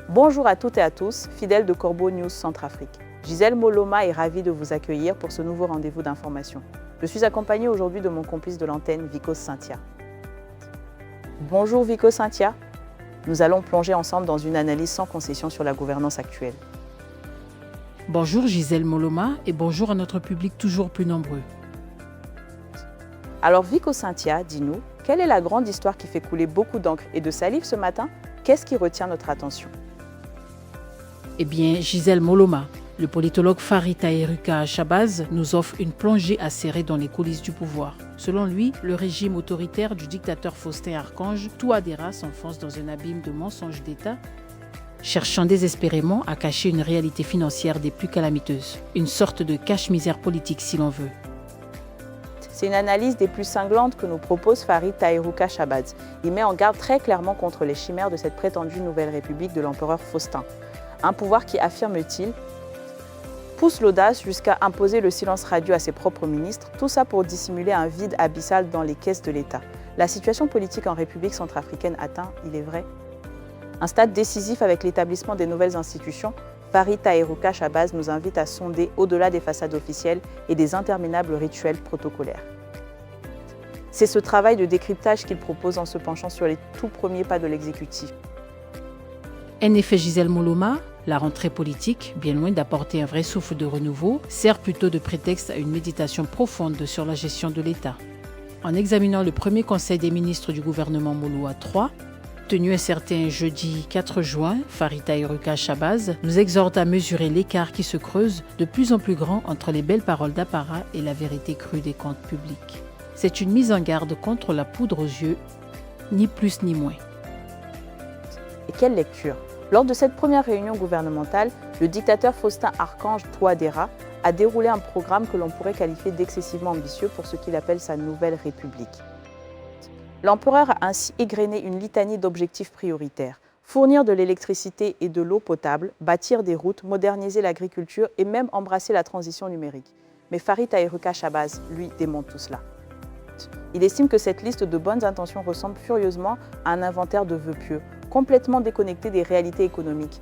Bonjour à toutes et à tous, fidèles de Corbeau News Centrafrique. Gisèle Moloma est ravie de vous accueillir pour ce nouveau rendez-vous d'information. Je suis accompagnée aujourd'hui de mon complice de l'antenne, Vico Cynthia. Bonjour Vico Cynthia. Nous allons plonger ensemble dans une analyse sans concession sur la gouvernance actuelle. Bonjour Gisèle Moloma et bonjour à notre public toujours plus nombreux. Alors Vico Cynthia, dis-nous, quelle est la grande histoire qui fait couler beaucoup d'encre et de salive ce matin? Qu'est-ce qui retient notre attention? Eh bien, Gisèle Moloma, le politologue Farid Taheruka Shabazz nous offre une plongée acérée dans les coulisses du pouvoir. Selon lui, le régime autoritaire du dictateur Faustin-Archange Touadéra s'enfonce dans un abîme de mensonges d'État, cherchant désespérément à cacher une réalité financière des plus calamiteuses. Une sorte de cache-misère politique si l'on veut. C'est une analyse des plus cinglantes que nous propose Farid Taheruka Shabazz. Il met en garde très clairement contre les chimères de cette prétendue nouvelle république de l'empereur Faustin. Un pouvoir qui, affirme-t-il, pousse l'audace jusqu'à imposer le silence radio à ses propres ministres, tout ça pour dissimuler un vide abyssal dans les caisses de l'État. La situation politique en République centrafricaine atteint, il est vrai, un stade décisif avec l'établissement des nouvelles institutions. Farid Taheruka Shabazz nous invite à sonder au-delà des façades officielles et des interminables rituels protocolaires. C'est ce travail de décryptage qu'il propose en se penchant sur les tout premiers pas de l'exécutif. En effet, Gisèle Moloma, la rentrée politique, bien loin d'apporter un vrai souffle de renouveau, sert plutôt de prétexte à une méditation profonde sur la gestion de l'État. En examinant le premier conseil des ministres du gouvernement Moloa III, tenu un certain jeudi 4 juin, Farid Taheruka Shabazz nous exhorte à mesurer l'écart qui se creuse de plus en plus grand entre les belles paroles d'apparat et la vérité crue des comptes publics. C'est une mise en garde contre la poudre aux yeux, ni plus ni moins. Et quelle lecture! Lors de cette première réunion gouvernementale, le dictateur Faustin-Archange Touadéra a déroulé un programme que l'on pourrait qualifier d'excessivement ambitieux pour ce qu'il appelle sa nouvelle république. L'empereur a ainsi égrené une litanie d'objectifs prioritaires: fournir de l'électricité et de l'eau potable, bâtir des routes, moderniser l'agriculture et même embrasser la transition numérique. Mais Farid Taheruka Shabazz, lui, démonte tout cela. Il estime que cette liste de bonnes intentions ressemble furieusement à un inventaire de vœux pieux, complètement déconnecté des réalités économiques.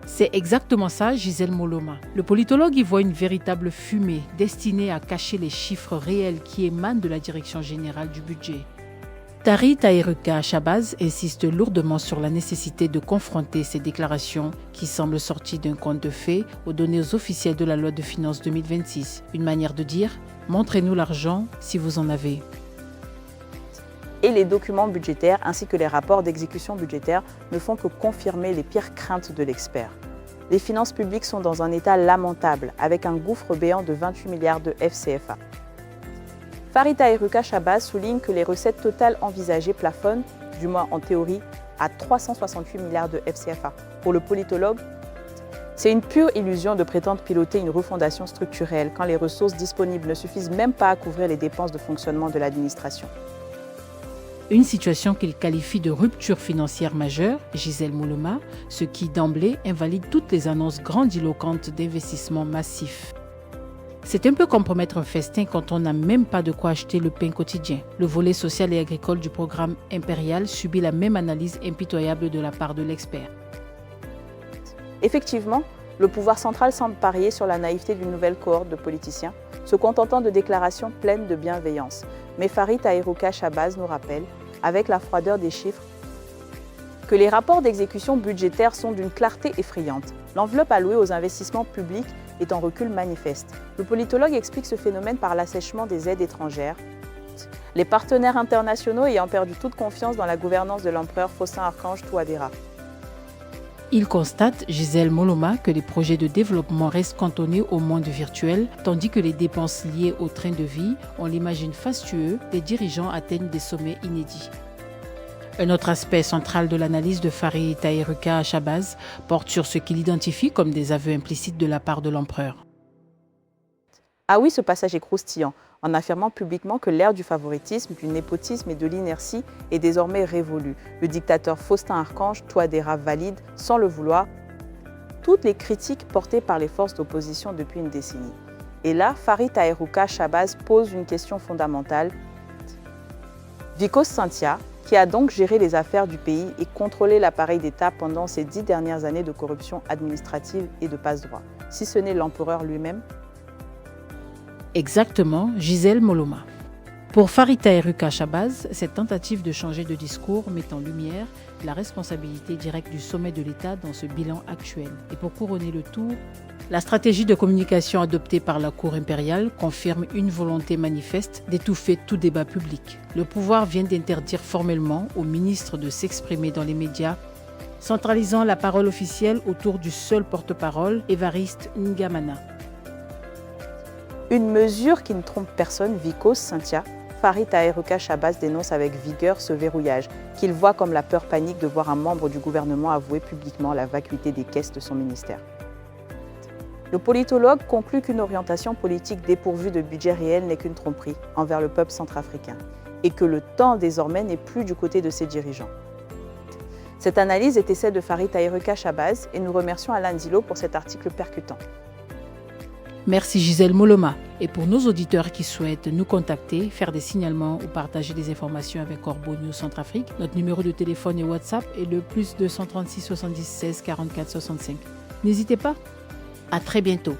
C'est exactement ça, Gisèle Moloma. Le politologue y voit une véritable fumée destinée à cacher les chiffres réels qui émanent de la direction générale du budget. Farid Taheruka Shabazz insiste lourdement sur la nécessité de confronter ces déclarations qui semblent sorties d'un conte de fées aux données officielles de la loi de finances 2026. Une manière de dire « montrez-nous l'argent si vous en avez ». Et les documents budgétaires ainsi que les rapports d'exécution budgétaire ne font que confirmer les pires craintes de l'expert. Les finances publiques sont dans un état lamentable, avec un gouffre béant de 28 milliards de FCFA. Farid Taheruka Shabazz souligne que les recettes totales envisagées plafonnent, du moins en théorie, à 368 milliards de FCFA. Pour le politologue, c'est une pure illusion de prétendre piloter une refondation structurelle quand les ressources disponibles ne suffisent même pas à couvrir les dépenses de fonctionnement de l'administration. Une situation qu'il qualifie de rupture financière majeure, Gisèle Moloma, ce qui d'emblée invalide toutes les annonces grandiloquentes d'investissements massifs. C'est un peu comme promettre un festin quand on n'a même pas de quoi acheter le pain quotidien. Le volet social et agricole du programme impérial subit la même analyse impitoyable de la part de l'expert. Effectivement, le pouvoir central semble parier sur la naïveté d'une nouvelle cohorte de politiciens, se contentant de déclarations pleines de bienveillance. Mais Farid Taheruka Shabazz nous rappelle, avec la froideur des chiffres, que les rapports d'exécution budgétaire sont d'une clarté effrayante. L'enveloppe allouée aux investissements publics est en recul manifeste. Le politologue explique ce phénomène par l'assèchement des aides étrangères, les partenaires internationaux ayant perdu toute confiance dans la gouvernance de l'empereur Faustin-Archange Touadéra. Il constate, Gisèle Moloma, que les projets de développement restent cantonnés au monde virtuel, tandis que les dépenses liées au train de vie, on l'imagine fastueux, les dirigeants atteignent des sommets inédits. Un autre aspect central de l'analyse de Farid Taheruka Shabazz porte sur ce qu'il identifie comme des aveux implicites de la part de l'empereur. Ah oui, ce passage est croustillant, en affirmant publiquement que l'ère du favoritisme, du népotisme et de l'inertie est désormais révolue. Le dictateur Faustin-Archange Touadéra valide, sans le vouloir, toutes les critiques portées par les forces d'opposition depuis une décennie. Et là, Farid Taherruka Shabazz pose une question fondamentale. Vikos Sintia, qui a donc géré les affaires du pays et contrôlé l'appareil d'État pendant ces 10 dernières années de corruption administrative et de passe-droit, si ce n'est l'empereur lui-même? Exactement, Gisèle Moloma. Pour Farid Taherruka Shabazz, cette tentative de changer de discours met en lumière la responsabilité directe du sommet de l'État dans ce bilan actuel. Et pour couronner le tout, la stratégie de communication adoptée par la Cour impériale confirme une volonté manifeste d'étouffer tout débat public. Le pouvoir vient d'interdire formellement aux ministres de s'exprimer dans les médias, centralisant la parole officielle autour du seul porte-parole, Évariste N'Djamena. Une mesure qui ne trompe personne, Vikos Sintia, Farid Taherruka Shabazz dénonce avec vigueur ce verrouillage, qu'il voit comme la peur panique de voir un membre du gouvernement avouer publiquement la vacuité des caisses de son ministère. Le politologue conclut qu'une orientation politique dépourvue de budget réel n'est qu'une tromperie envers le peuple centrafricain et que le temps désormais n'est plus du côté de ses dirigeants. Cette analyse était celle de Farid Taherruka Shabazz et nous remercions Alain Dilo pour cet article percutant. Merci Gisèle Moloma. Et pour nos auditeurs qui souhaitent nous contacter, faire des signalements ou partager des informations avec Corbeau News Centrafrique, notre numéro de téléphone et WhatsApp est le +236 70 16 44 65. N'hésitez pas. À très bientôt.